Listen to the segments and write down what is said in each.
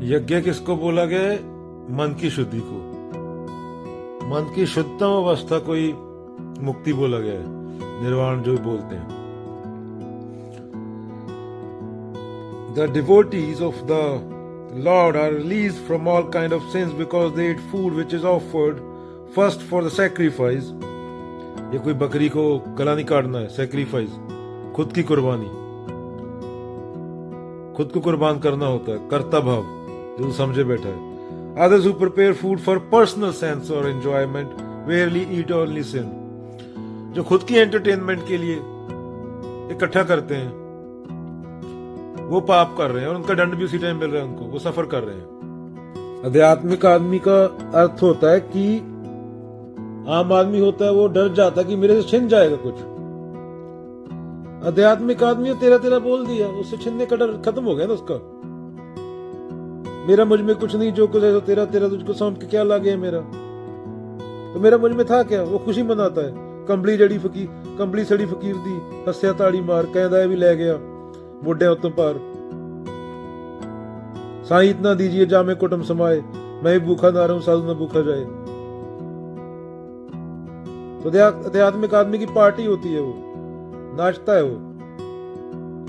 यज्ञ किसको बोला गया है? मन की शुद्धि को। मन की शुद्धतम अवस्था को ही मुक्ति बोला गया है, निर्वाण जो बोलते हैं। The devotees of the Lord are released from all kind of sins because they eat food which is offered first for the sacrifice. ये कोई बकरी को गला नहीं काटना है, सैक्रिफाइस, खुद की कुर्बानी, खुद को कुर्बान करना होता है, कर्ता भाव जो समझे बैठा है। Others who prepare food for personal sense or enjoyment rarely eat only sin. जो खुद की एंटरटेनमेंट के लिए इकट्ठा करते हैं वो पाप कर रहे हैं और उनका दंड भी उसी टाइम मिल रहा है उनको, वो सफर कर रहे हैं। आध्यात्मिक आदमी का अर्थ होता है कि आम आदमी होता है वो डर जाता है कि मेरे से छिन जाएगा कुछ। आध्यात्मिक आदमी तेरा तेरा बोल दिया, उससे छिनने का डर खत्म हो गया ना उसका। मेरा मुझ में कुछ नहीं, जो कुछ है तो तेरा तेरा, तुझको सौंप के क्या लागे है मेरा, तो मेरा मुझ में था क्या, वो खुशी मनाता है। कंबली जड़ी फकीर, कंबली सड़ी फकीर दी, हस्या ताड़ी मार, कहदा भी ले गया बुढ़े उत्तम पार। साईं इतना दीजिए जामे कुटुम समाए, मैं भी भूखा ना रहूं साधु न भूखा जाए। तो आध्यात्मिक आदमी की पार्टी होती है, वो नाचता है वो,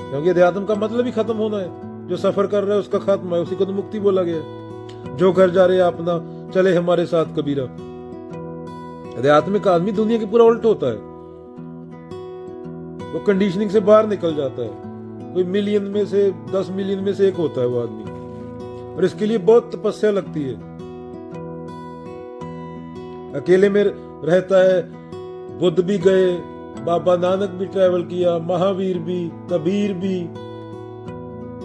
क्योंकि अध्यात्म का मतलब ही खत्म होना है। जो सफर कर रहा है उसका खात्मा है, उसी को तो मुक्ति बोला गया। जो घर जा रहे अपना चले हमारे साथ कबीरा। आध्यात्मिक आदमी दुनिया के पूरा उल्ट होता है, वो कंडीशनिंग से बाहर निकल जाता है। कोई मिलियन में से 10 मिलियन में से एक होता है वो आदमी, और इसके लिए बहुत तपस्या लगती है। अकेले में रहता है। बुद्ध भी गए, बाबा नानक भी ट्रैवल किया, महावीर भी, कबीर भी,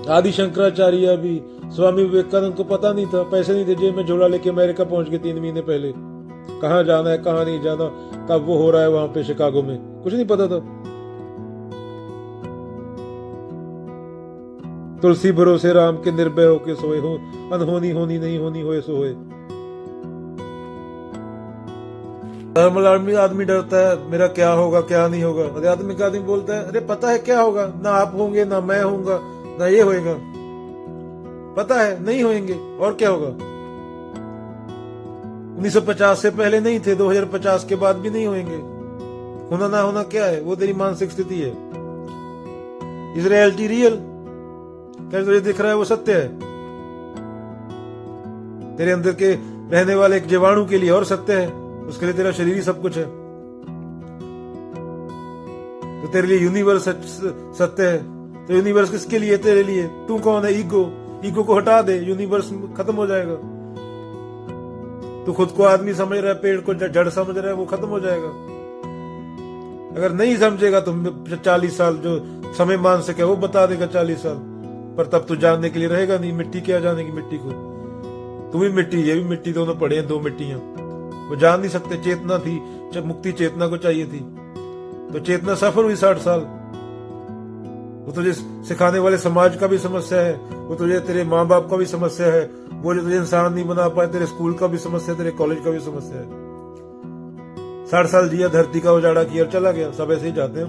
आदि शंकराचार्य भी। स्वामी विवेकानंद को पता नहीं था, पैसे नहीं थे जेब में, झोला लेके अमेरिका पहुंच गए 3 महीने पहले। कहाँ जाना है कहाँ नहीं जाना, कब वो हो रहा है वहां पे शिकागो में, कुछ नहीं पता था। तुलसी भरोसे राम के निर्भय होके सोए हो, अनहोनी होनी नहीं होनी होए सो होए। धर्म आदमी डरता है मेरा क्या होगा क्या नहीं होगा। आध्यात्मिक आदमी बोलता है अरे पता है क्या होगा, ना आप होंगे ना मैं होऊंगा ना ये होएगा, पता है नहीं होएंगे, और क्या होगा। 1950 से पहले नहीं थे, 2050 के बाद भी नहीं होंगे। होना ना होना क्या है, वो तेरी मानसिक स्थिति है। इज रियलिटी रियल, क्या तुझे दिख रहा है वो सत्य है। तेरे अंदर के रहने वाले एक जीवाणु के लिए और सत्य है, उसके लिए तेरा शरीर ही सब कुछ है। तो तेरे लिए यूनिवर्स सत्य है, तो यूनिवर्स किसके लिए? तेरे लिए। तू कौन है? ईगो। ईगो को हटा दे, यूनिवर्स खत्म हो जाएगा। तू खुद को आदमी समझ रहा है, पेड़ को जड़ समझ रहा है, वो खत्म हो जाएगा। अगर नहीं समझेगा तो 40 साल जो समय मान सके वो बता देगा 40 साल, पर तब तू जानने के लिए रहेगा नहीं। मिट्टी क्या जानेगी मिट्टी को? तू भी मिट्टी, ये भी मिट्टी, दोनों पड़े हैं, 2 मिट्टियां। वो जान नहीं सकते। चेतना थी, जब मुक्ति चेतना को चाहिए थी, तो चेतना सफर हुई 60 साल। वो तुझे सिखाने वाले समाज का भी समस्या है, वो तुझे तेरे माँ बाप का भी समस्या है, वो जो तुझे इंसान नहीं बना पाए तेरे स्कूल का भी समस्या है, तेरे कॉलेज का भी समस्या है। 60 साल जिया, धरती का उजाड़ा किया और चला गया। सब ऐसे ही जाते हैं।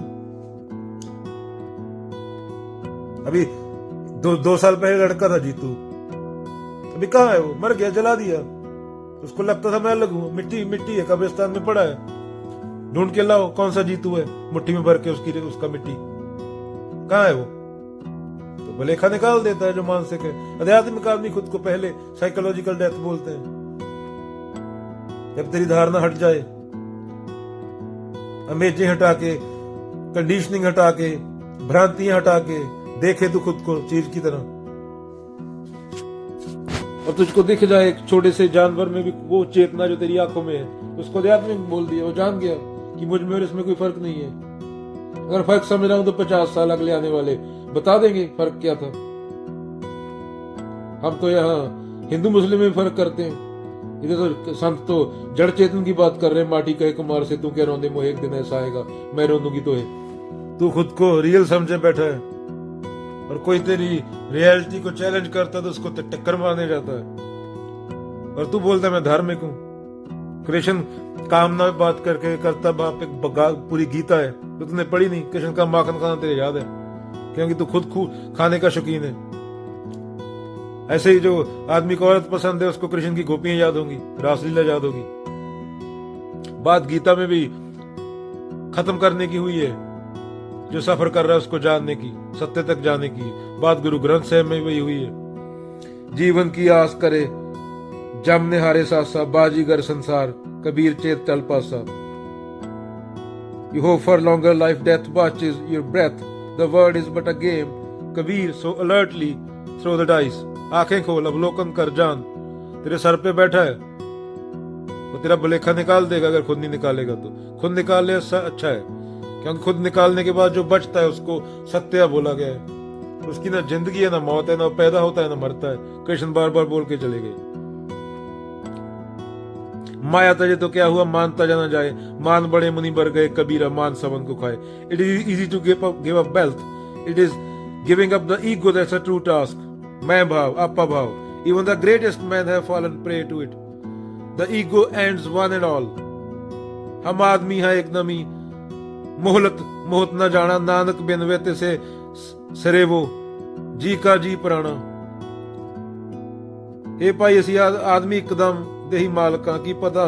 अभी 2 साल पहले लड़का था जीतू, अभी कहाँ है वो? मर गया, जला दिया। उसको लगता था मैं लगूं, मिट्टी मिट्टी है, कब्रिस्तान में पड़ा है, ढूंढ के लाओ कौन सा जीतू है, मुट्ठी में भर के उसका मिट्टी। कहाँ है वो? तो भलेखा निकाल देता है जो मानसिक है। आध्यात्मिक आदमी खुद को पहले साइकोलॉजिकल डेथ बोलते हैं। जब तेरी धारणा हट जाए, अमेजें हटा के, कंडीशनिंग हटा के, भ्रांतियां हटा के, देखे तू खुद को चीज की तरह, और तुझको दिख जाए एक छोटे से जानवर में भी वो चेतना जो तेरी आंखों में है, उसको आध्यात्मिक बोल दिया। वो जान गया कि मुझ में और इसमें कोई फर्क नहीं है। अगर फर्क समझ रहा हूं तो 50 साल अगले आने वाले बता देंगे फर्क क्या था। हम तो यहाँ हिंदू मुस्लिम में फर्क करते हैं, इधर तो संत तो जड़ चेतन की बात कर रहे हैं। माटी कहे कुमार से तू क्या रोंदे मोह, एक दिन ऐसा आएगा मैं रोंदूंगी तो है। तू खुद को रियल समझे बैठा है, और कोई तेरी रियलिटी को चैलेंज करता है तो उसको टक्कर मारने जाता है, और तू बोलता है मैं धार्मिक हूं। कृष्ण कामना में बात करके करता बाप, एक पूरी गीता है तो तुमने पढ़ी नहीं। कृष्ण का माखन खाना तेरे याद है, क्योंकि तू खुद खाने का शौकीन है। ऐसे ही जो आदमी को औरत पसंद है उसको कृष्ण की गोपियां याद होंगी, रासलीला याद होगी। बात गीता में भी खत्म करने की हुई है, जो सफर कर रहा है उसको जानने की, सत्य तक जाने की। बात गुरु ग्रंथ साहिब में भी हुई है। जीवन की आस करे जमने हारे सासा, बाजीगर संसार कबीर चेत टल पासा। You hope for longer life, death watches your breath. The world is but a game. Kabir so alertly throw the dice. आंखें खोल, अवलोकन कर, जान तेरे सर पे बैठा है, वो तेरा भलेखा निकाल देगा। अगर खुद नहीं निकालेगा तो खुद निकाल ले अच्छा है, क्योंकि खुद निकालने के बाद जो बचता है उसको सत्य बोला गया है। उसकी ना जिंदगी है, ना मौत है, ना पैदा होता है, ना मरता है। कृष्ण बार बार बोल के चले गए। माया तजे तो क्या हुआ, मान तजा ना जाए। मान बड़े मुनि बर गए, कबीरा मान सबन को खाए। It is easy to give up wealth, it is giving up the ego that's a true task. मैं भाव, आपा भाव, even the greatest man have fallen prey to it. The ego ends one and all. हम आदमी है एक नमी, मोहलत मोहत न जाना। नानक बिन वेते से सरे वो, जी का जी पुराना। हे भाई असी आदमी इकदम ही मालका की पता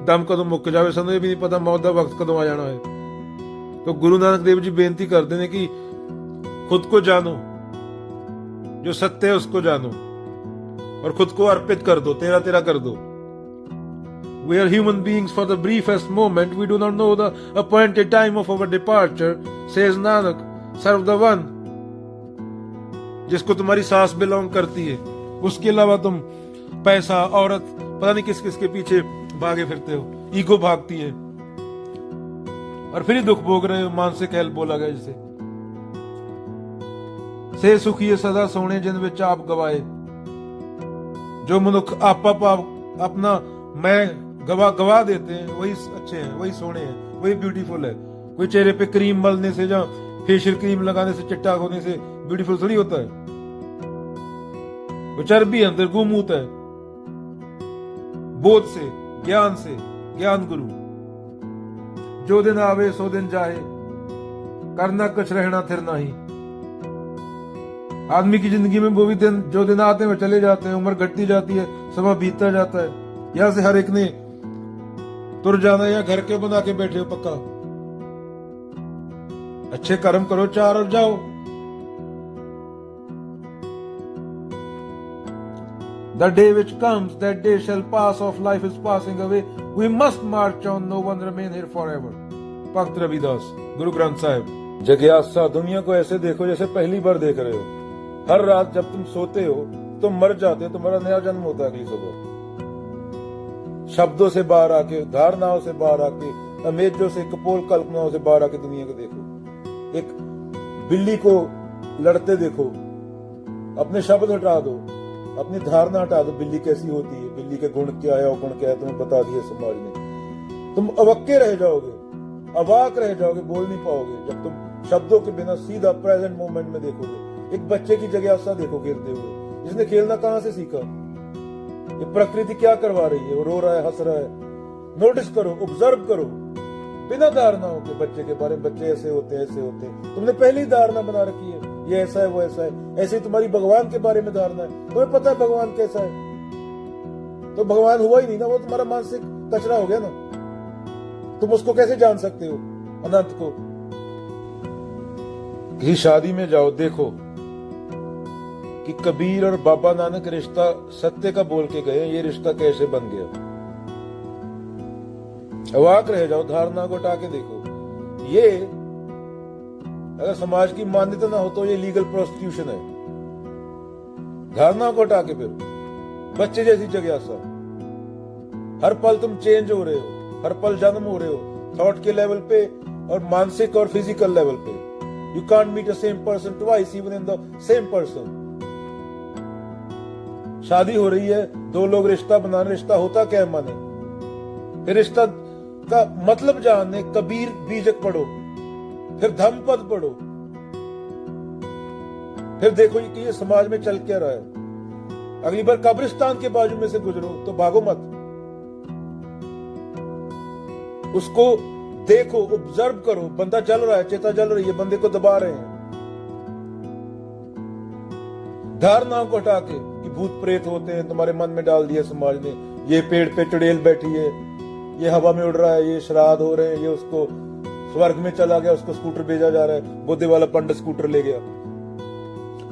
दम कदों मुक जावे, सानू ये भी नहीं पता मौत का वक्त कदों आ जाना है। तो गुरु नानक देव जी बेनती करते हैं कि खुद को जानो, जो सत्य है उसको जानो और खुद को अर्पित कर दो, तेरा तेरा कर दो। We are human beings for the briefest moment. We do not know the appointed time of our departure. Says Nanak, serve the one जिसको तुम्हारी सांस बिलोंग करती है। उसके अलावा तुम पैसा, औरत, पता नहीं किस किस के पीछे भागे फिरते हो। ईगो भागती है और फिर ही दुख भोग रहे हो। मानसिक हेल्प बोला गया जिसे। से सुखी सदा सोने जिन विच आप गवाए। जो मनुख आपा पाप अपना मैं गवा देते हैं वही अच्छे हैं, वही सोने हैं, वही ब्यूटीफुल है। कोई चेहरे पे क्रीम मलने से या फेशियल क्रीम लगाने से, चिट्टा होने से ब्यूटीफुल थोड़ी होता है। वो चर्बी अंदर गुमूत है। बोध से, ज्ञान गुरु। जो दिन आवे सो दिन जाए, करना कुछ रहना थिर नहीं। आदमी की जिंदगी में वो भी दिन, जो दिन आते हैं वो चले जाते हैं। उम्र घटती जाती है, समय बीतता जाता है। यहां से हर एक ने तुर जाना, या घर के बना के बैठे हो पक्का। अच्छे कर्म करो चार और जाओ। The day which comes, that day shall pass. Of life is passing away. We must march on. No one remain here forever. भक्त रविदास, गुरु ग्रंथ साहिब। जिज्ञासा, दुनिया को ऐसे देखो जैसे पहली बार देख रहे हो। हर रात जब तुम सोते हो तुम मर जाते हो, तुम्हारा नया जन्म होता है अगली सुबह। शब्दों से बाहर आके, धारणाओं से बाहर आके, अमेजों से, कपोल कल्पनाओं से बाहर आके दुनिया को देखो। एक बिल्ली को लड़ते देखो, अपने शब्द हटा दो, अपनी धारणा हटा दो। बिल्ली कैसी होती है, बिल्ली के गुण क्या है, अवगुण क्या है, तुम्हें बता दिया समाज ने। तुम अवक्के रह जाओगे, अवाक रह जाओगे, बोल नहीं पाओगे जब तुम शब्दों के बिना सीधा प्रेजेंट मोमेंट में देखोगे। एक बच्चे की जिज्ञासा देखो खेलते हुए, जिसने खेलना कहां से सीखा। ये प्रकृति क्या करवा रही है, वो रो रहा है, हंस रहा है। नोटिस करो, ऑब्जर्व करो, बिना धारणाओं के बच्चे के बारे में। बच्चे ऐसे होते हैं, ऐसे होते हैं। तुमने पहली धारणा बना रखी है, ये ऐसा है, वो ऐसा है। ऐसे ही तुम्हारी भगवान के बारे में धारणा है, तुम्हें पता है भगवान कैसा है। तो भगवान हुआ ही नहीं ना, वो तुम्हारा मानसिक कचरा हो गया ना। तुम उसको कैसे जान सकते हो, अनंत को। किसी शादी में जाओ, देखो कि कबीर और बाबा नानक रिश्ता सत्य का बोल के गए, ये रिश्ता कैसे बन गया। अवाक रह जाओ, धारणा को हटा के देखो। ये अगर समाज की मान्यता ना हो तो ये लीगल प्रोस्टिट्यूशन है। धारणा को हटा के फिर बच्चे जैसी जिज्ञासा। हर पल तुम चेंज हो रहे हो, हर पल जन्म हो रहे हो, थॉट के लेवल पे और मानसिक और फिजिकल लेवल पे। You can't meet the same person twice even in the same person. शादी हो रही है, दो लोग रिश्ता बनाने, रिश्ता होता क्या है माने। फिर रिश्ता का मतलब जानने कबीर बीजक पढ़ो, फिर धम्मपद पढ़ो, फिर देखो कि ये समाज में चल क्या रहा है। अगली बार कब्रिस्तान के बाजू में से गुजरो तो भागो मत, उसको देखो, ऑब्जर्व करो। बंदा जल रहा है, चेता जल रही है, बंदे को दबा रहे हैं। धारणाओं को हटा के कि भूत प्रेत होते हैं तुम्हारे मन में डाल दिया समाज ने। ये पेड़ पे चुड़ैल बैठी है, ये हवा में उड़ रहा है, ये श्राद्ध हो रहे हैं, ये उसको स्वर्ग में चला गया, उसको स्कूटर भेजा जा रहा है, बुद्धि वाला पंडित स्कूटर ले गया।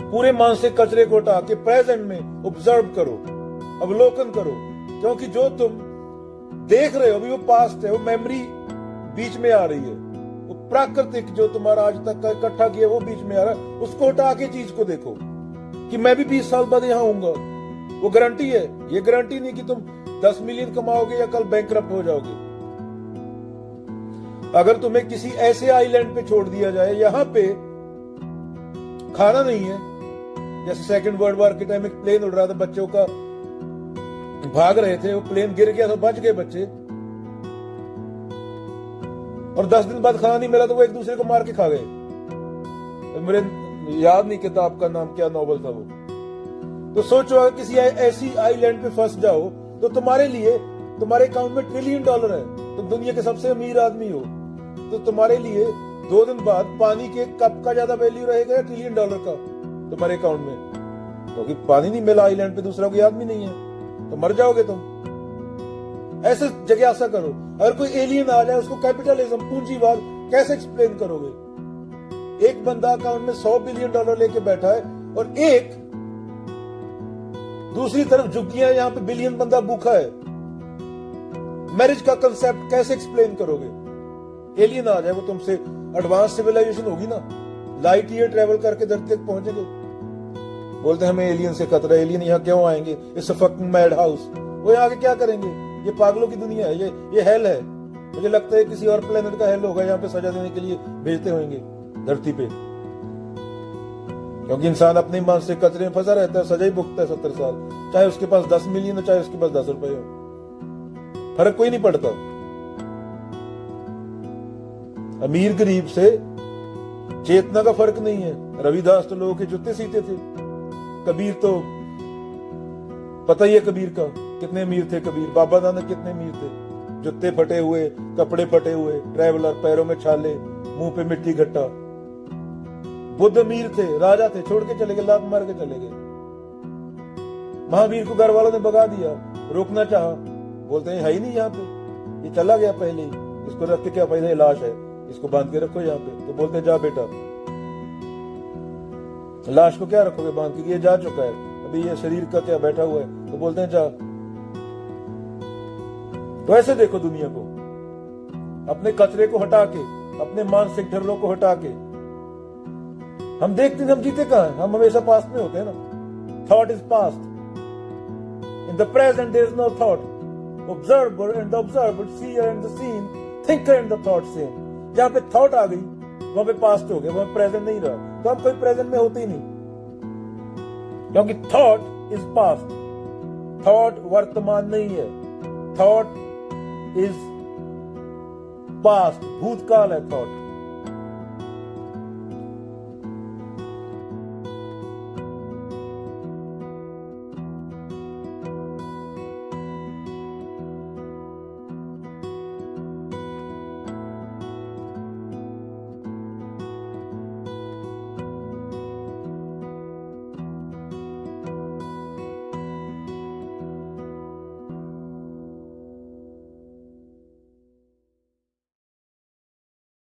पूरे मानसिक कचरे को हटा के प्रेजेंट में ऑब्जर्व करो, अवलोकन करो, क्योंकि जो तुम देख रहे हो अभी वो पास्ट है, वो मेमोरी बीच में आ रही है, वो प्राकृतिक जो तुम्हारा आज तक का इकट्ठा किया वो बीच में आ रहा है। उसको हटा के चीज को देखो कि मैं भी 20 साल बाद यहां आऊंगा, वो गारंटी है। ये गारंटी नहीं कि तुम 10 मिलियन कमाओगे या कल बैंकरप्ट हो जाओगे। अगर तुम्हें किसी ऐसे आइलैंड पे छोड़ दिया जाए, यहां पे खाना नहीं है, जैसे सेकंड वर्ल्ड वॉर के टाइम एक प्लेन उड़ रहा था, बच्चों का भाग रहे थे, वो प्लेन गिर गया तो बच गए बच्चे, और 10 दिन बाद खाना नहीं मिला तो वो एक दूसरे को मार के खा गए। मेरे याद नहीं किताब का नाम क्या, नॉवल था वो। तो सोचो अगर किसी ऐसी आइलैंड पे फंस जाओ तो तुम्हारे लिए, तुम्हारे अकाउंट में $1 ट्रिलियन है, तुम दुनिया के सबसे अमीर आदमी हो, तो तुम्हारे लिए 2 दिन बाद पानी के कप का ज्यादा वैल्यू रहेगा या $1 ट्रिलियन का तुम्हारे अकाउंट में? क्योंकि पानी नहीं मिला आइलैंड पे, दूसरा कोई आदमी नहीं है, तो मर जाओगे तुम। ऐसे जिज्ञासा करो, अगर कोई एलियन आ जाए उसको कैपिटलिज्म, पूंजीवाद कैसे एक्सप्लेन करोगे? एक बंदा अकाउंट में $100 बिलियन लेके बैठा है और एक दूसरी तरफ झुग्गियां, यहां पे बिलियन बंदा भूखा है। मैरिज का कंसेप्ट कैसे एक्सप्लेन करोगे? एलियन आ जाए, वो तुमसे एडवांस सिविलाइजेशन होगी ना, लाइट ईयर ट्रेवल करके धरती तक पहुंचेंगे। बोलते हैं हमें एलियन से खतरा है, एलियन यहाँ क्यों आएंगे, it's a fucking mad house. वो यहाँ आके क्या करेंगे? ये पागलों की दुनिया है, ये हेल है। मुझे लगता है किसी और प्लेनेट का हेल होगा, यहाँ पे सजा देने के लिए भेजते होंगे धरती पे, क्योंकि इंसान अपने मानसिक कचरे में फंसा रहता है, सजा ही भुगतता है 70 साल, चाहे उसके पास 10 मिलियन हो, चाहे उसके पास 10 रुपए हो, फर्क कोई नहीं पड़ता। अमीर गरीब से चेतना का फर्क नहीं है। रविदास तो लोगों के जूते सीते थे, कबीर तो पता ही है कबीर का, कितने अमीर थे कबीर। बाबा नानक कितने अमीर थे, जूते फटे हुए, कपड़े फटे हुए, ट्रैवलर, पैरों में छाले, मुंह पे मिट्टी घट्टा। बुद्ध अमीर थे, राजा थे, छोड़ के चले गए, लात मार के चले गए। महावीर को घर वालों ने भगा दिया, रोकना चाहा, बोलते हैं है ही नहीं यहाँ पे, ये चला गया पहले ही, इसको रख के क्या फायदा, ये लाश है, इसको बांध के रखो यहाँ पे। तो बोलते हैं जा बेटा, लाश को क्या रखोगे बांध के, ये जा चुका है, अभी ये शरीर का क्या बैठा हुआ है। तो बोलते हैं जा। तो ऐसे देखो दुनिया को, अपने कचरे को हटा के, अपने मानसिक ढर्रों को हटा के। हम देखते हैं हम जीते कहां हैं, हम हमेशा पास्ट में होते हैं ना। Thought is past, in the present there is no thought. Observer and the observer, seer and the seen, thinker and the thought same. जहां पे थॉट आ गई वहां पे पास्ट हो गया, वहां प्रेजेंट नहीं रहा, तो हम कोई प्रेजेंट में होते ही नहीं, क्योंकि थॉट इज पास्ट। थॉट वर्तमान नहीं है, थॉट इज पास्ट, भूतकाल है थॉट।